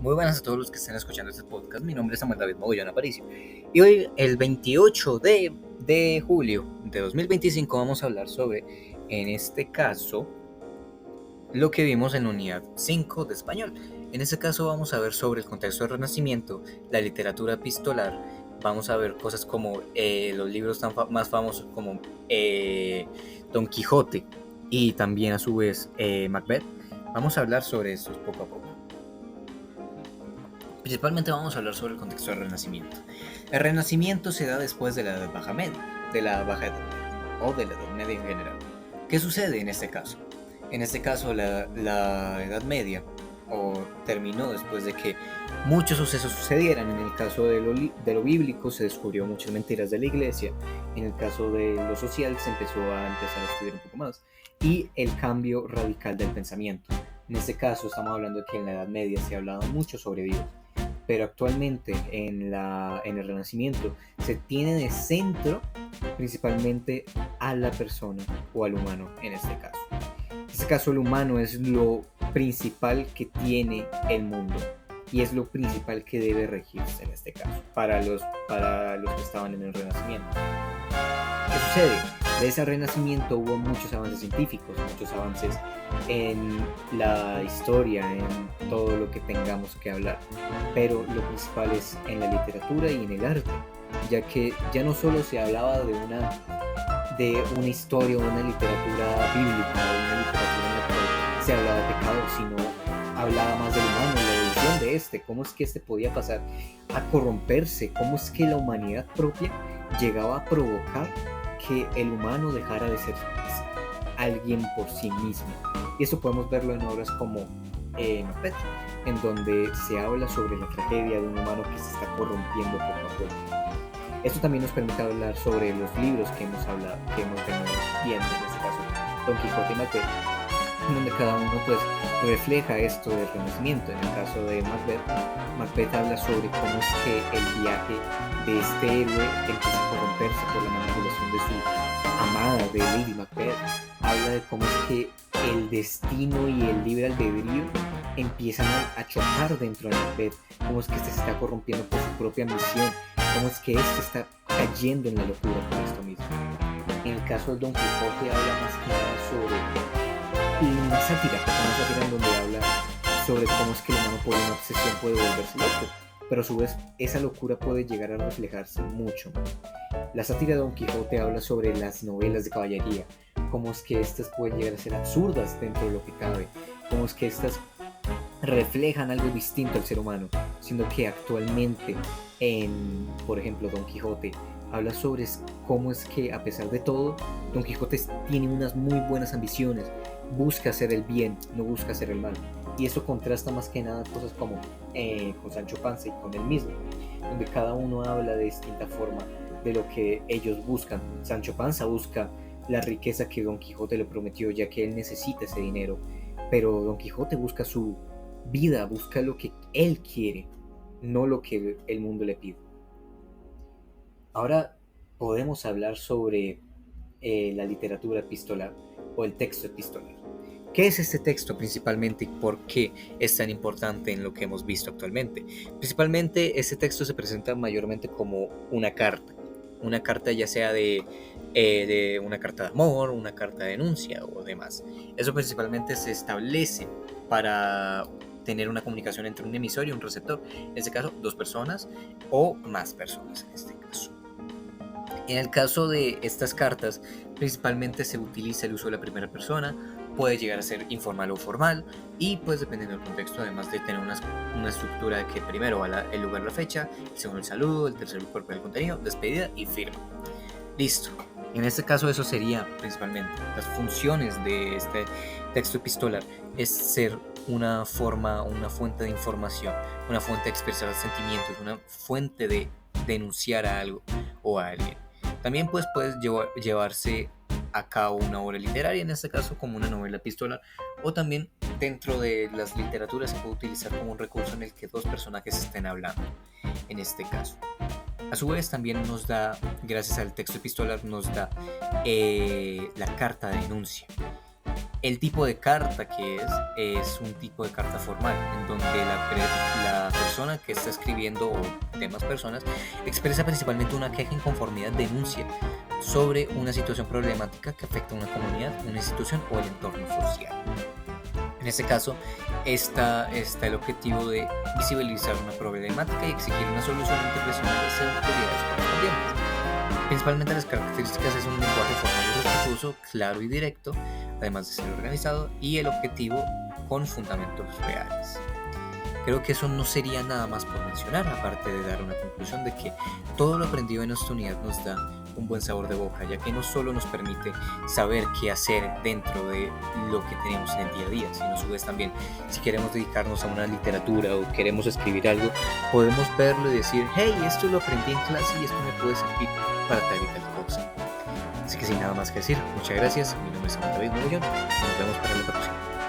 Muy buenas a todos los que estén escuchando este podcast. Mi nombre es Samuel David Mogollón Aparicio. Y hoy, el 28 de julio de 2025, vamos a hablar sobre, en este caso, lo que vimos en la unidad 5 de español. En este caso vamos a ver sobre el contexto del Renacimiento, la literatura epistolar. Vamos a ver cosas como los libros más famosos como Don Quijote y también a su vez Macbeth. Vamos a hablar sobre estos poco a poco. Principalmente vamos a hablar sobre el contexto del Renacimiento. El Renacimiento se da después de la Edad Baja Media, de la Baja Edad Media, o de la Edad Media en general. ¿Qué sucede en este caso? En este caso la Edad Media terminó después de que muchos sucesos sucedieran. En el caso de lo bíblico se descubrió muchas mentiras de la iglesia. En el caso de lo social se empezó a estudiar un poco más. Y el cambio radical del pensamiento. En este caso estamos hablando de que en la Edad Media se hablaba mucho sobre Dios, pero actualmente en el Renacimiento se tiene de centro principalmente a la persona o al humano en este caso. En este caso el humano es lo principal que tiene el mundo y es lo principal que debe regirse en este caso para los que estaban en el Renacimiento. ¿Qué sucede? De ese Renacimiento hubo muchos avances científicos, muchos avances en la historia, en todo lo que tengamos que hablar, pero lo principal es en la literatura y en el arte, ya que ya no solo se hablaba de una historia o una literatura bíblica o una literatura en la que se hablaba de pecado, sino hablaba más del humano, la evolución de cómo es que podía pasar a corromperse, cómo es que la humanidad propia llegaba a provocar que el humano dejara de ser alguien por sí mismo. Y eso podemos verlo en obras como Macbeth, en donde se habla sobre la tragedia de un humano que se está corrompiendo poco a poco. Esto también nos permite hablar sobre los libros que hemos venido viendo, en este caso Don Quijote y Macbeth, donde cada uno pues refleja esto del Renacimiento. En el caso de Macbeth habla sobre cómo es que el viaje de este héroe empieza a corromperse por la manipulación de su amada, de Lady Macbeth. Habla de cómo es que el destino y el libre albedrío empiezan a chocar dentro de Macbeth, cómo es que se está corrompiendo por su propia ambición, cómo es que está cayendo en la locura por esto mismo. En el caso de Don Quijote habla más que nada sobre una sátira en donde habla sobre cómo es que el humano por una obsesión puede volverse loco, pero a su vez esa locura puede llegar a reflejarse mucho. La sátira de Don Quijote habla sobre las novelas de caballería, cómo es que estas pueden llegar a ser absurdas dentro de lo que cabe, cómo es que estas reflejan algo distinto al ser humano, siendo que actualmente por ejemplo, Don Quijote habla sobre cómo es que a pesar de todo, Don Quijote tiene unas muy buenas ambiciones, busca hacer el bien, no busca hacer el mal. Y eso contrasta más que nada cosas como con Sancho Panza y con él mismo, donde cada uno habla de distinta forma de lo que ellos buscan. Sancho Panza busca la riqueza que Don Quijote le prometió, ya que él necesita ese dinero, pero Don Quijote busca su vida, busca lo que él quiere, no lo que el mundo le pide. Ahora podemos hablar sobre la literatura epistolar o el texto epistolar. ¿Qué es este texto principalmente y por qué es tan importante en lo que hemos visto actualmente? Principalmente este texto se presenta mayormente como una carta ya sea de una carta de amor, una carta de denuncia o demás. Eso principalmente se establece para tener una comunicación entre un emisor y un receptor, en este caso 2 personas o más personas en este caso. En el caso de estas cartas, principalmente se utiliza el uso de la primera persona, puede llegar a ser informal o formal, y pues dependiendo del contexto, además de tener una estructura de que primero va el lugar, la fecha, el segundo el saludo, el tercero el cuerpo del contenido, despedida y firma. Listo. En este caso eso sería principalmente las funciones de este texto epistolar, es ser una forma, una fuente de información, una fuente de expresar sentimientos, una fuente de denunciar a algo o a alguien. También pues puede llevarse a cabo una obra literaria, en este caso como una novela epistolar, o también dentro de las literaturas se puede utilizar como un recurso en el que 2 personajes estén hablando, en este caso. A su vez también nos da, gracias al texto epistolar, nos da la carta de denuncia. El tipo de carta que es un tipo de carta formal, en donde la persona que está escribiendo o demás personas expresa principalmente una queja, inconformidad, denuncia sobre una situación problemática que afecta a una comunidad, una institución o el entorno social. En este caso, está el objetivo de visibilizar una problemática y exigir una solución ante presionar a las autoridades correspondientes. Principalmente las características es un lenguaje formal y respetuoso, claro y directo, además de ser organizado, y el objetivo con fundamentos reales. Creo que eso no sería nada más por mencionar, aparte de dar una conclusión de que todo lo aprendido en nuestra unidad nos da un buen sabor de boca, ya que no solo nos permite saber qué hacer dentro de lo que tenemos en el día a día, sino a su vez también si queremos dedicarnos a una literatura o queremos escribir algo, podemos verlo y decir, hey, esto lo aprendí en clase y esto me puede servir para tal y tal cosa. Así que sin nada más que decir, muchas gracias, mi nombre es David Mogollón y nos vemos para la próxima.